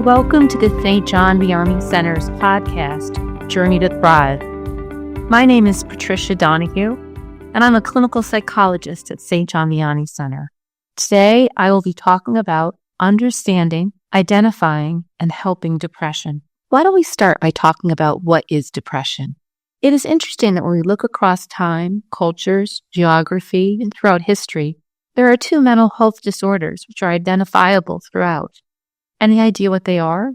Welcome to the Saint John Vianney Center's podcast, Journey to Thrive. My name is Patricia Donoghue, and I'm a clinical psychologist at Saint John Vianney Center. Today, I will be talking about understanding, identifying, and helping depression. Why don't we start by talking about what is depression? It is interesting that when we look across time, cultures, geography, and throughout history, there are two mental health disorders which are identifiable throughout. Any idea what they are?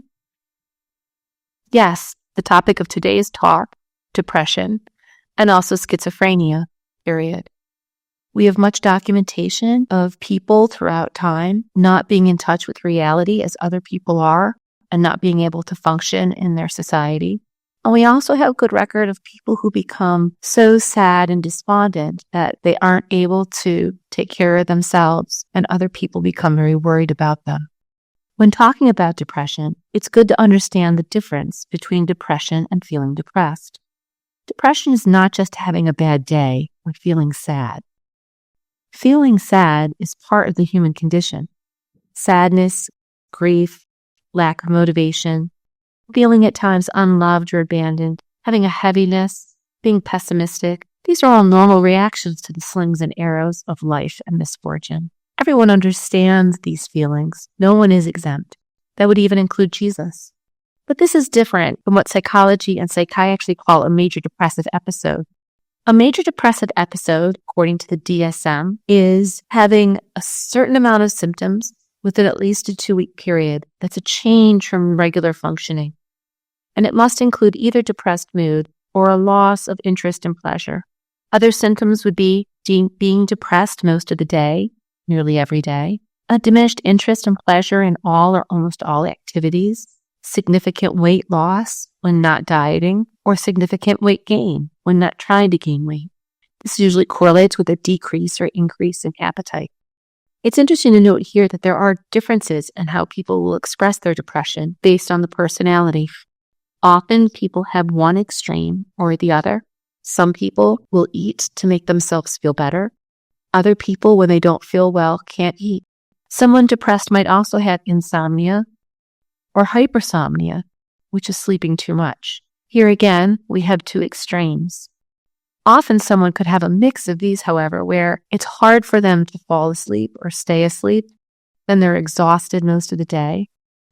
Yes, the topic of today's talk, depression, and also schizophrenia, period. We have much documentation of people throughout time not being in touch with reality as other people are and not being able to function in their society. And we also have good record of people who become so sad and despondent that they aren't able to take care of themselves and other people become very worried about them. When talking about depression, it's good to understand the difference between depression and feeling depressed. Depression is not just having a bad day or feeling sad. Feeling sad is part of the human condition. Sadness, grief, lack of motivation, feeling at times unloved or abandoned, having a heaviness, being pessimistic. These are all normal reactions to the slings and arrows of life and misfortune. Everyone understands these feelings. No one is exempt. That would even include Jesus. But this is different from what psychology and psychiatry call a major depressive episode. A major depressive episode, according to the DSM, is having a certain amount of symptoms within at least a 2-week period that's a change from regular functioning. And it must include either depressed mood or a loss of interest and pleasure. Other symptoms would be being depressed most of the day, nearly every day, a diminished interest and pleasure in all or almost all activities, significant weight loss when not dieting, or significant weight gain when not trying to gain weight. This usually correlates with a decrease or increase in appetite. It's interesting to note here that there are differences in how people will express their depression based on the personality. Often people have one extreme or the other. Some people will eat to make themselves feel better. Other people, when they don't feel well, can't eat. Someone depressed might also have insomnia or hypersomnia, which is sleeping too much. Here again, we have two extremes. Often someone could have a mix of these, however, where it's hard for them to fall asleep or stay asleep. Then they're exhausted most of the day,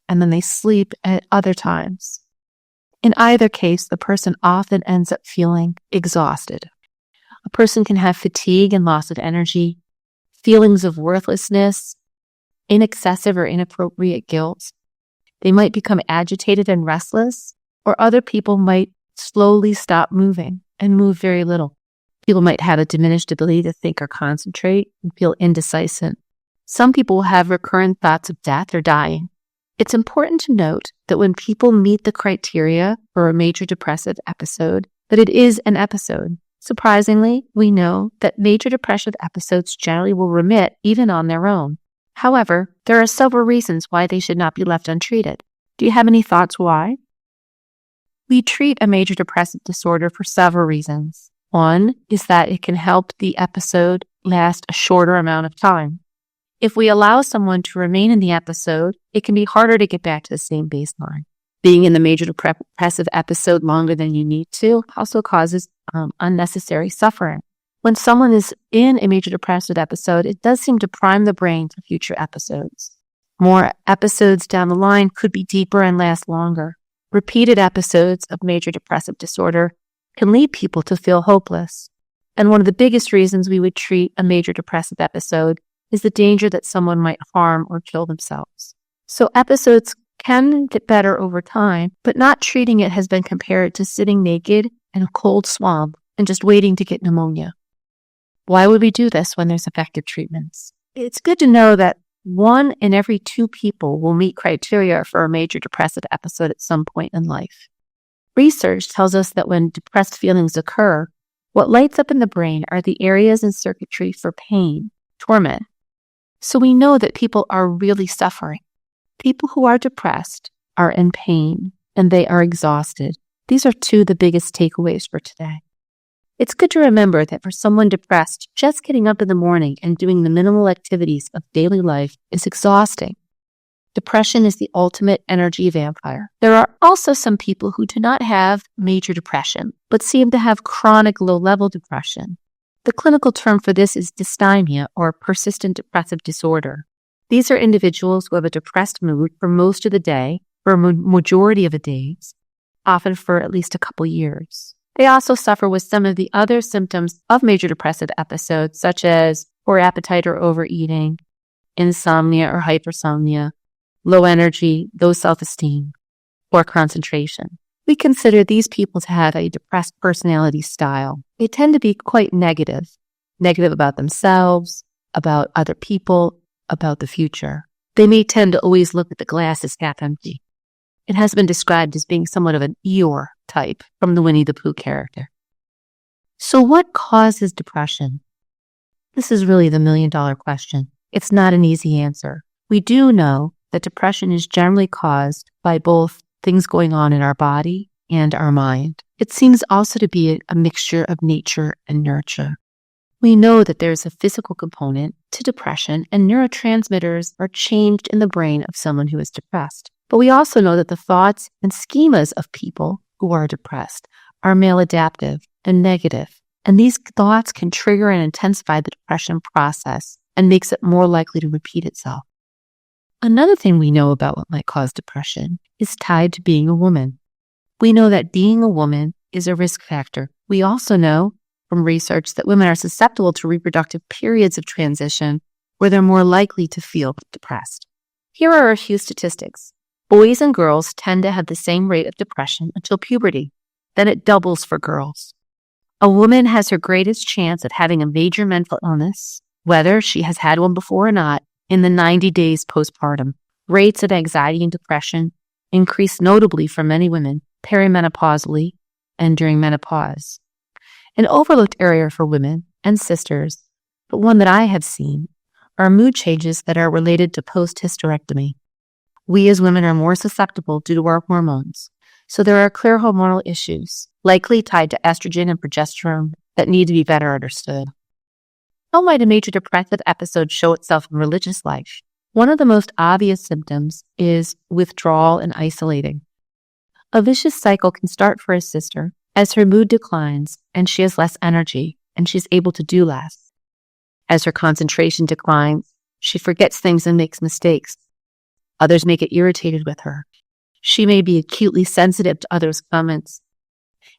and then they sleep at other times. In either case, the person often ends up feeling exhausted. A person can have fatigue and loss of energy, feelings of worthlessness, excessive or inappropriate guilt. They might become agitated and restless, or other people might slowly stop moving and move very little. People might have a diminished ability to think or concentrate and feel indecisive. Some people will have recurrent thoughts of death or dying. It's important to note that when people meet the criteria for a major depressive episode, that it is an episode. Surprisingly, we know that major depressive episodes generally will remit even on their own. However, there are several reasons why they should not be left untreated. Do you have any thoughts why? We treat a major depressive disorder for several reasons. One is that it can help the episode last a shorter amount of time. If we allow someone to remain in the episode, it can be harder to get back to the same baseline. Being in the major depressive episode longer than you need to also causes unnecessary suffering. When someone is in a major depressive episode, it does seem to prime the brain for future episodes. More episodes down the line could be deeper and last longer. Repeated episodes of major depressive disorder can lead people to feel hopeless. And one of the biggest reasons we would treat a major depressive episode is the danger that someone might harm or kill themselves. So episodes can get better over time, but not treating it has been compared to sitting naked in a cold swamp and just waiting to get pneumonia. Why would we do this when there's effective treatments? It's good to know that 1 in every 2 people will meet criteria for a major depressive episode at some point in life. Research tells us that when depressed feelings occur, what lights up in the brain are the areas in circuitry for pain, torment. So we know that people are really suffering. People who are depressed are in pain and they are exhausted. These are 2 of the biggest takeaways for today. It's good to remember that for someone depressed, just getting up in the morning and doing the minimal activities of daily life is exhausting. Depression is the ultimate energy vampire. There are also some people who do not have major depression, but seem to have chronic low-level depression. The clinical term for this is dysthymia, or persistent depressive disorder. These are individuals who have a depressed mood for most of the day, for a majority of the days, often for at least a couple years. They also suffer with some of the other symptoms of major depressive episodes, such as poor appetite or overeating, insomnia or hypersomnia, low energy, low self-esteem, or concentration. We consider these people to have a depressed personality style. They tend to be quite negative about themselves, about other people, about the future. They may tend to always look at the glass as half empty. It has been described as being somewhat of an Eeyore type from the Winnie the Pooh character. So what causes depression? This is really the million-dollar question. It's not an easy answer. We do know that depression is generally caused by both things going on in our body and our mind. It seems also to be a mixture of nature and nurture. We know that there's a physical component to depression, and neurotransmitters are changed in the brain of someone who is depressed. But we also know that the thoughts and schemas of people who are depressed are maladaptive and negative. And these thoughts can trigger and intensify the depression process and makes it more likely to repeat itself. Another thing we know about what might cause depression is tied to being a woman. We know that being a woman is a risk factor. We also know from research that women are susceptible to reproductive periods of transition where they're more likely to feel depressed. Here are a few statistics. Boys and girls tend to have the same rate of depression until puberty. Then it doubles for girls. A woman has her greatest chance of having a major mental illness, whether she has had one before or not, in the 90 days postpartum. Rates of anxiety and depression increase notably for many women perimenopausally and during menopause. An overlooked area for women and sisters, but one that I have seen, are mood changes that are related to post-hysterectomy. We as women are more susceptible due to our hormones, so there are clear hormonal issues, likely tied to estrogen and progesterone, that need to be better understood. How might a major depressive episode show itself in religious life? One of the most obvious symptoms is withdrawal and isolating. A vicious cycle can start for a sister as her mood declines and she has less energy and she's able to do less. As her concentration declines, she forgets things and makes mistakes. Others may get irritated with her. She may be acutely sensitive to others' comments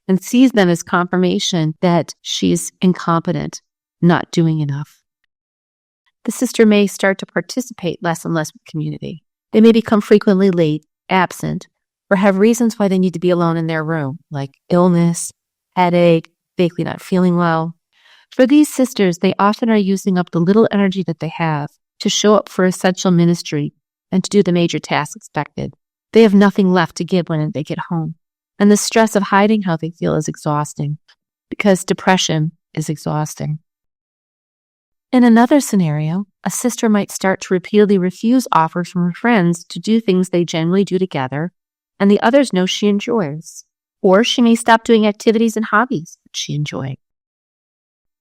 and sees them as confirmation that she's incompetent, not doing enough. The sister may start to participate less and less with community. They may become frequently late, absent, or have reasons why they need to be alone in their room, like illness, headache, vaguely not feeling well. For these sisters, they often are using up the little energy that they have to show up for essential ministry and to do the major tasks expected. They have nothing left to give when they get home. And the stress of hiding how they feel is exhausting, because depression is exhausting. In another scenario, a sister might start to repeatedly refuse offers from her friends to do things they generally do together, and the others know she enjoys. Or she may stop doing activities and hobbies that she enjoys.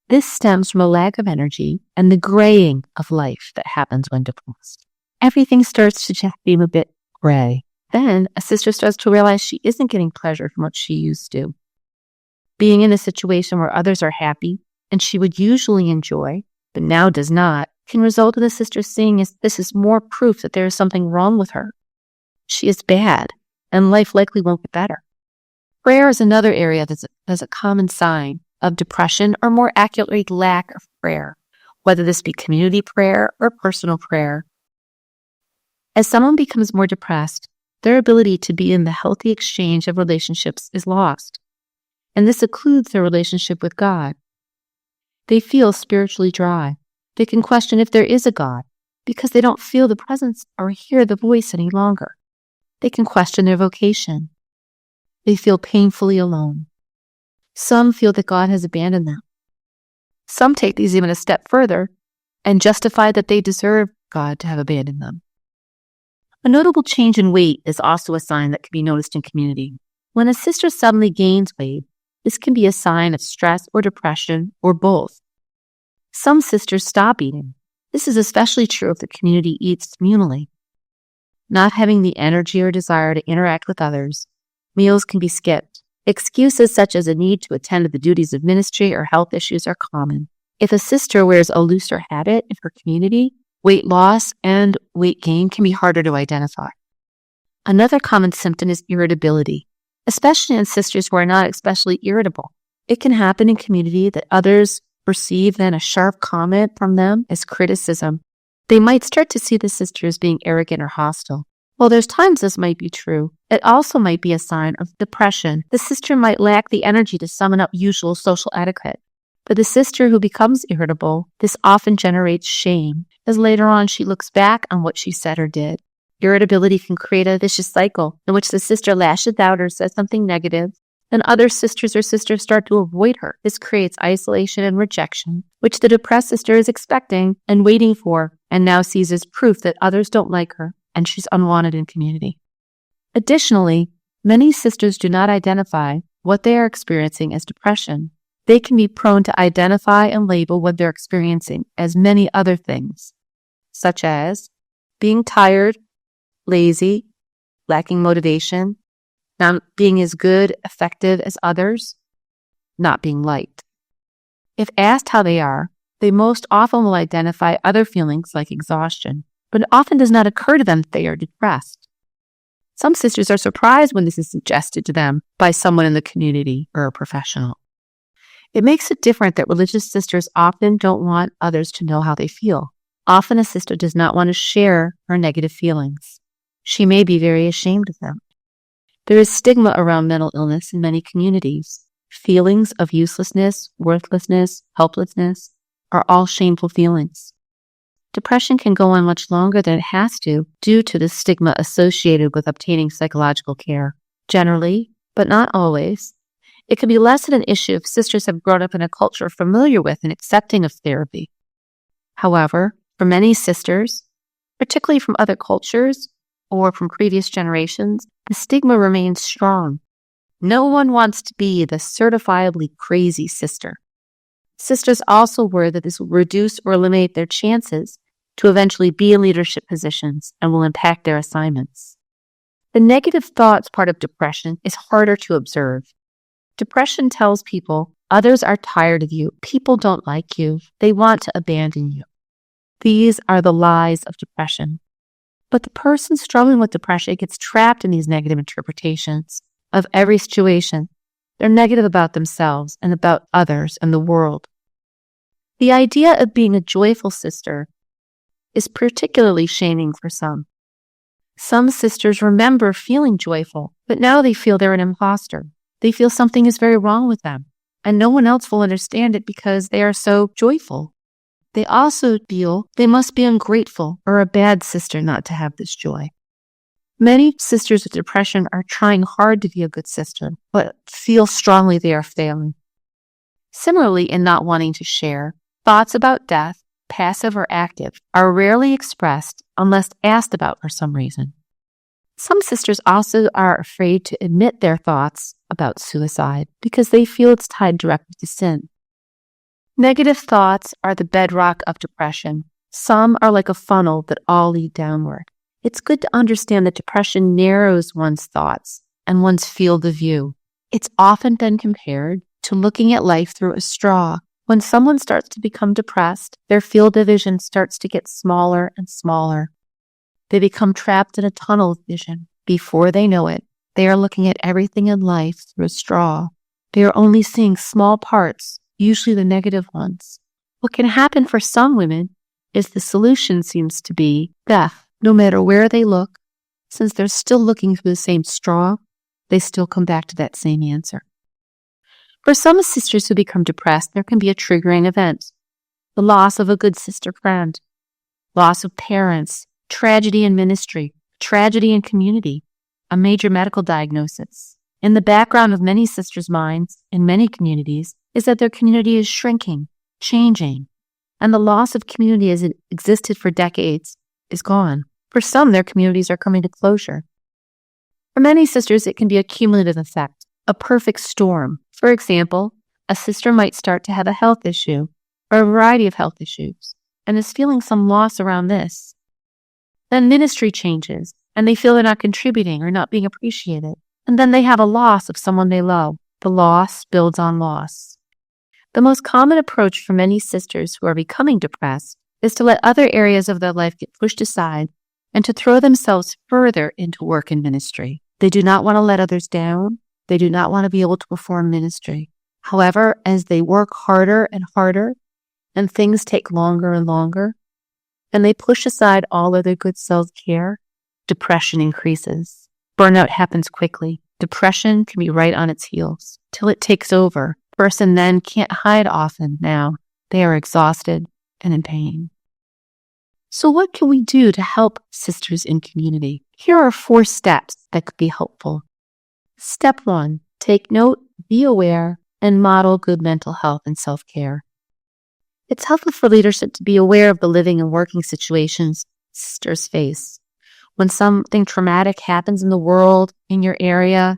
This stems from a lack of energy and the graying of life that happens when depressed. Everything starts to just seem a bit gray. Then a sister starts to realize she isn't getting pleasure from what she used to. Being in a situation where others are happy and she would usually enjoy, but now does not, can result in the sister seeing this is more proof that there is something wrong with her. She is bad, and life likely won't get better. Prayer is another area that's a common sign of depression, or more accurately, lack of prayer, whether this be community prayer or personal prayer. As someone becomes more depressed, their ability to be in the healthy exchange of relationships is lost, and this includes their relationship with God. They feel spiritually dry. They can question if there is a God because they don't feel the presence or hear the voice any longer. They can question their vocation. They feel painfully alone. Some feel that God has abandoned them. Some take these even a step further and justify that they deserve God to have abandoned them. A notable change in weight is also a sign that can be noticed in community. When a sister suddenly gains weight, this can be a sign of stress or depression or both. Some sisters stop eating. This is especially true if the community eats communally. not having the energy or desire to interact with others. Meals can be skipped. Excuses such as a need to attend to the duties of ministry or health issues are common. If a sister wears a looser habit in her community, weight loss and weight gain can be harder to identify. Another common symptom is irritability, especially in sisters who are not especially irritable. It can happen in community that others perceive then a sharp comment from them as criticism. They might start to see the sister as being arrogant or hostile. While there's times this might be true, it also might be a sign of depression. The sister might lack the energy to summon up usual social etiquette. For the sister who becomes irritable, this often generates shame, as later on she looks back on what she said or did. Irritability can create a vicious cycle in which the sister lashes out or says something negative, and other sisters or sisters start to avoid her. This creates isolation and rejection, which the depressed sister is expecting and waiting for, and now sees as proof that others don't like her and she's unwanted in community. Additionally, many sisters do not identify what they are experiencing as depression. They can be prone to identify and label what they're experiencing as many other things, such as being tired, lazy, lacking motivation, not being as good, effective as others, not being liked. If asked how they are, they most often will identify other feelings like exhaustion, but it often does not occur to them that they are depressed. Some sisters are surprised when this is suggested to them by someone in the community or a professional. It makes it different that religious sisters often don't want others to know how they feel. Often a sister does not want to share her negative feelings. She may be very ashamed of them. There is stigma around mental illness in many communities. Feelings of uselessness, worthlessness, helplessness are all shameful feelings. Depression can go on much longer than it has to due to the stigma associated with obtaining psychological care. Generally, but not always, it can be less of an issue if sisters have grown up in a culture familiar with and accepting of therapy. However, for many sisters, particularly from other cultures or from previous generations, the stigma remains strong. No one wants to be the certifiably crazy sister. Sisters also worry that this will reduce or eliminate their chances to eventually be in leadership positions and will impact their assignments. The negative thoughts part of depression is harder to observe. Depression tells people others are tired of you, people don't like you, they want to abandon you. These are the lies of depression. But the person struggling with depression gets trapped in these negative interpretations of every situation. They're negative about themselves and about others and the world. The idea of being a joyful sister is particularly shaming for some. Some sisters remember feeling joyful, but now they feel they're an imposter. They feel something is very wrong with them, and no one else will understand it because they are so joyful. They also feel they must be ungrateful or a bad sister not to have this joy. Many sisters with depression are trying hard to be a good sister, but feel strongly they are failing. Similarly, in not wanting to share, thoughts about death, passive or active, are rarely expressed unless asked about for some reason. Some sisters also are afraid to admit their thoughts about suicide because they feel it's tied directly to sin. Negative thoughts are the bedrock of depression. Some are like a funnel that all lead downward. It's good to understand that depression narrows one's thoughts and one's field of view. It's often been compared to looking at life through a straw. When someone starts to become depressed, their field of vision starts to get smaller and smaller. They become trapped in a tunnel vision. Before they know it, they are looking at everything in life through a straw. They are only seeing small parts, usually the negative ones. What can happen for some women is the solution seems to be death. No matter where they look, since they're still looking through the same straw, they still come back to that same answer. For some sisters who become depressed, there can be a triggering event. The loss of a good sister friend, loss of parents, tragedy in ministry, tragedy in community, a major medical diagnosis. In the background of many sisters' minds, in many communities, is that their community is shrinking, changing, and the loss of community as it existed for decades is gone. For some, their communities are coming to closure. For many sisters, it can be a cumulative effect, a perfect storm. For example, a sister might start to have a health issue or a variety of health issues and is feeling some loss around this. Then ministry changes and they feel they're not contributing or not being appreciated. And then they have a loss of someone they love. The loss builds on loss. The most common approach for many sisters who are becoming depressed is to let other areas of their life get pushed aside and to throw themselves further into work and ministry. They do not want to let others down. They do not want to be able to perform ministry. However, as they work harder and harder and things take longer and longer, and they push aside all of their good self-care, depression increases. Burnout happens quickly. Depression can be right on its heels till it takes over. Person then can't hide often now. They are exhausted and in pain. So what can we do to help sisters in community? Here are 4 steps that could be helpful. Step 1, take note, be aware, and model good mental health and self-care. It's helpful for leadership to be aware of the living and working situations sisters face. When something traumatic happens in the world, in your area,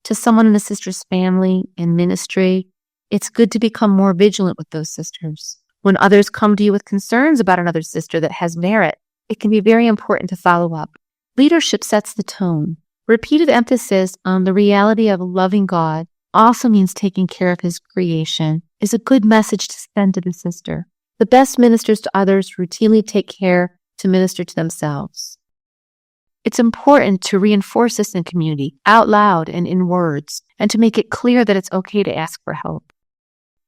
to someone in a sister's family, in ministry, it's good to become more vigilant with those sisters. When others come to you with concerns about another sister that has merit, it can be very important to follow up. Leadership sets the tone. Repeated emphasis on the reality of a loving God also means taking care of His creation is a good message to send to the sister. The best ministers to others routinely take care to minister to themselves. It's important to reinforce this in community, out loud and in words, and to make it clear that it's okay to ask for help.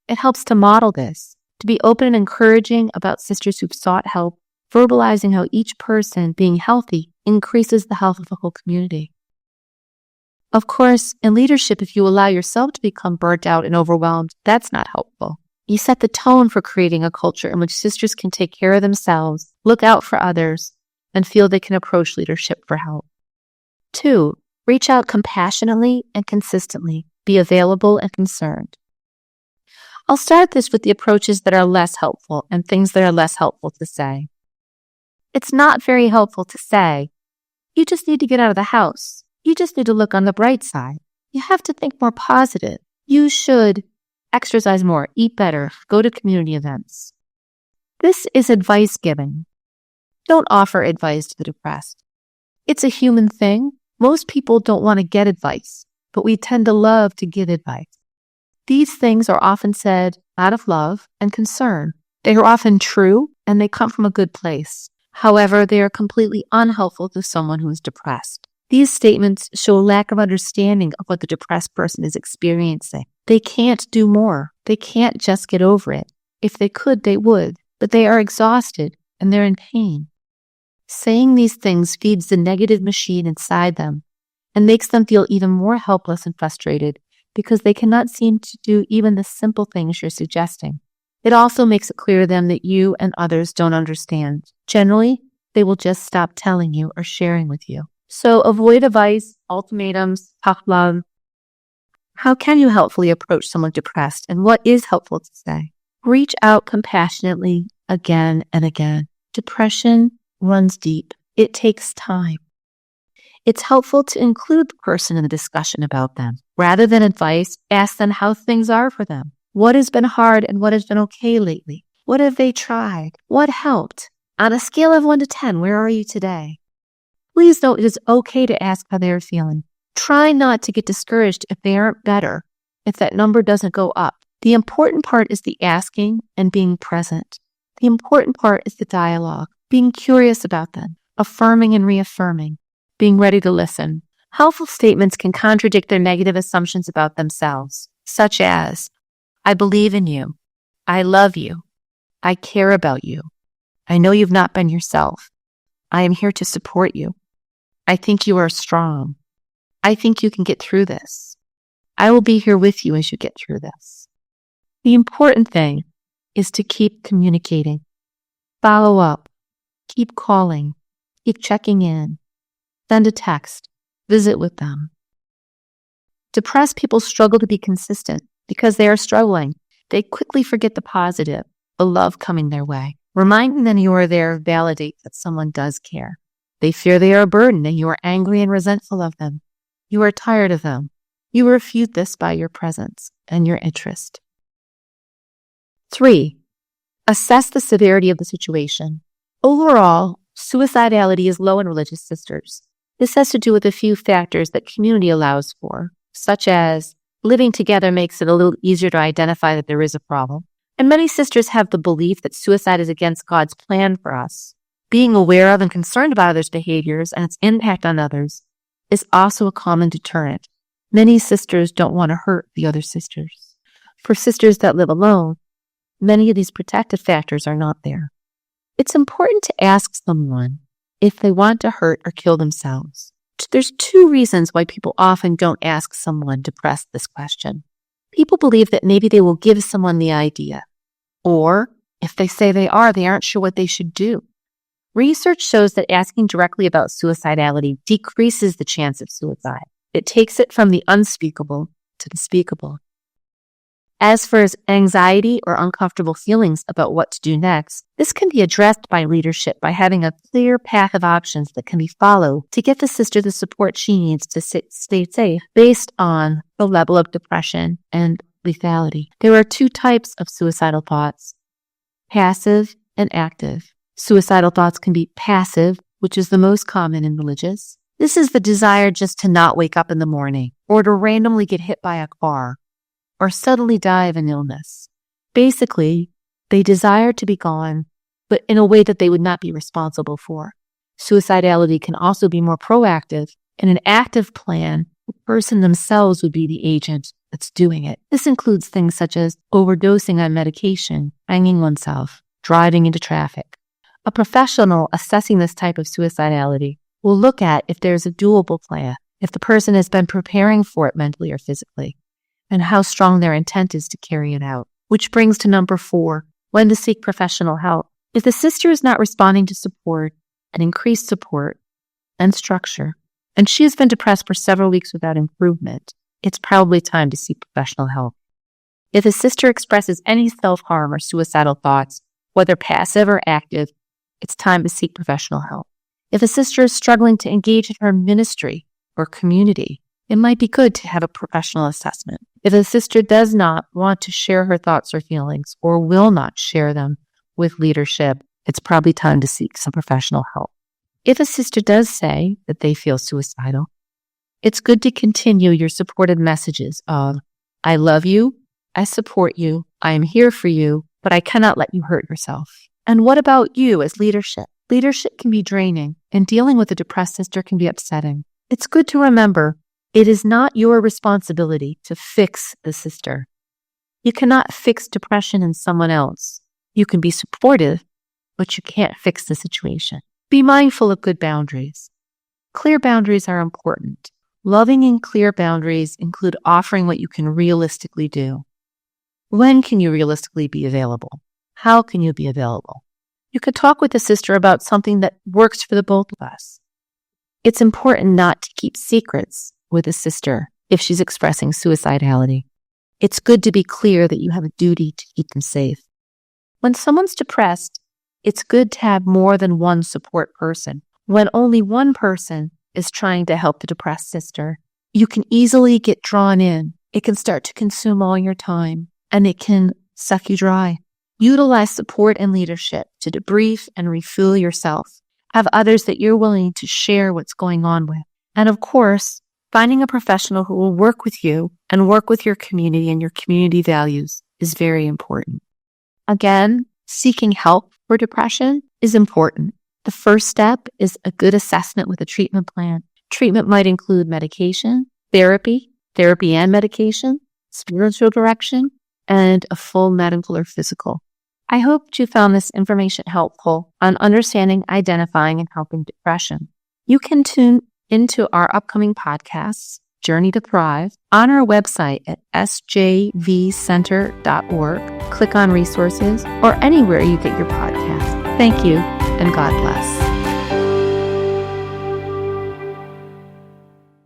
It helps to model this, to be open and encouraging about sisters who've sought help, verbalizing how each person being healthy increases the health of the whole community. Of course, in leadership, if you allow yourself to become burnt out and overwhelmed, that's not helpful. You set the tone for creating a culture in which sisters can take care of themselves, look out for others, and feel they can approach leadership for help. 2, reach out compassionately and consistently. Be available and concerned. I'll start this with the approaches that are less helpful and things that are less helpful to say. It's not very helpful to say, you just need to get out of the house. You just need to look on the bright side. You have to think more positive. You should exercise more, eat better, go to community events. This is advice giving. Don't offer advice to the depressed. It's a human thing. Most people don't want to get advice, but we tend to love to give advice. These things are often said out of love and concern. They are often true and they come from a good place. However, they are completely unhelpful to someone who is depressed. These statements show a lack of understanding of what the depressed person is experiencing. They can't do more. They can't just get over it. If they could, they would, but they are exhausted and they're in pain. Saying these things feeds the negative machine inside them and makes them feel even more helpless and frustrated because they cannot seem to do even the simple things you're suggesting. It also makes it clear to them that you and others don't understand. Generally, they will just stop telling you or sharing with you. So avoid advice, ultimatums, tough love. How can you helpfully approach someone depressed, and what is helpful to say? Reach out compassionately again and again. Depression runs deep. It takes time. It's helpful to include the person in the discussion about them. Rather than advice, ask them how things are for them. What has been hard and what has been okay lately? What have they tried? What helped? On a scale of 1 to 10, where are you today? Please note it is okay to ask how they are feeling. Try not to get discouraged if they aren't better, if that number doesn't go up. The important part is the asking and being present. The important part is the dialogue, being curious about them, affirming and reaffirming, being ready to listen. Helpful statements can contradict their negative assumptions about themselves, such as, I believe in you. I love you. I care about you. I know you've not been yourself. I am here to support you. I think you are strong. I think you can get through this. I will be here with you as you get through this. The important thing is to keep communicating. Follow up. Keep calling. Keep checking in. Send a text. Visit with them. Depressed people struggle to be consistent because they are struggling. They quickly forget the positive, the love coming their way. Reminding them you are there validates that someone does care. They fear they are a burden and you are angry and resentful of them. You are tired of them. You refute this by your presence and your interest. 3, assess the severity of the situation. Overall, suicidality is low in religious sisters. This has to do with a few factors that community allows for, such as living together makes it a little easier to identify that there is a problem. And many sisters have the belief that suicide is against God's plan for us. Being aware of and concerned about others' behaviors and its impact on others is also a common deterrent. Many sisters don't want to hurt the other sisters. For sisters that live alone, many of these protective factors are not there. It's important to ask someone if they want to hurt or kill themselves. There's two reasons why people often don't ask someone to press this question. People believe that maybe they will give someone the idea, or if they say they aren't sure what they should do. Research shows that asking directly about suicidality decreases the chance of suicide. It takes it from the unspeakable to the speakable. As for anxiety or uncomfortable feelings about what to do next, this can be addressed by leadership by having a clear path of options that can be followed to get the sister the support she needs to stay safe based on the level of depression and lethality. There are two types of suicidal thoughts, passive and active. Suicidal thoughts can be passive, which is the most common in religious. This is the desire just to not wake up in the morning or to randomly get hit by a car or suddenly die of an illness. Basically, they desire to be gone, but in a way that they would not be responsible for. Suicidality can also be more proactive. In an active plan, the person themselves would be the agent that's doing it. This includes things such as overdosing on medication, hanging oneself, driving into traffic. A professional assessing this type of suicidality will look at if there's a doable plan, if the person has been preparing for it mentally or physically, and how strong their intent is to carry it out. Which brings to number 4, when to seek professional help. If the sister is not responding to support and increased support and structure, and she has been depressed for several weeks without improvement, it's probably time to seek professional help. If a sister expresses any self-harm or suicidal thoughts, whether passive or active, it's time to seek professional help. If a sister is struggling to engage in her ministry or community, it might be good to have a professional assessment. If a sister does not want to share her thoughts or feelings or will not share them with leadership, it's probably time to seek some professional help. If a sister does say that they feel suicidal, it's good to continue your supported messages of, I love you, I support you, I am here for you, but I cannot let you hurt yourself. And what about you as leadership? Leadership can be draining, and dealing with a depressed sister can be upsetting. It's good to remember it is not your responsibility to fix the sister. You cannot fix depression in someone else. You can be supportive, but you can't fix the situation. Be mindful of good boundaries. Clear boundaries are important. Loving and clear boundaries include offering what you can realistically do. When can you realistically be available? How can you be available? You could talk with a sister about something that works for the both of us. It's important not to keep secrets with a sister if she's expressing suicidality. It's good to be clear that you have a duty to keep them safe. When someone's depressed, it's good to have more than one support person. When only one person is trying to help the depressed sister, you can easily get drawn in. It can start to consume all your time, and it can suck you dry. Utilize support and leadership to debrief and refuel yourself. Have others that you're willing to share what's going on with. And of course, finding a professional who will work with you and work with your community and your community values is very important. Again, seeking help for depression is important. The first step is a good assessment with a treatment plan. Treatment might include medication, therapy and medication, spiritual direction, and a full medical or physical. I hope you found this information helpful on understanding, identifying, and helping depression. You can tune into our upcoming podcasts, Journey to Thrive, on our website at sjvcenter.org. Click on resources or anywhere you get your podcast. Thank you, and God bless.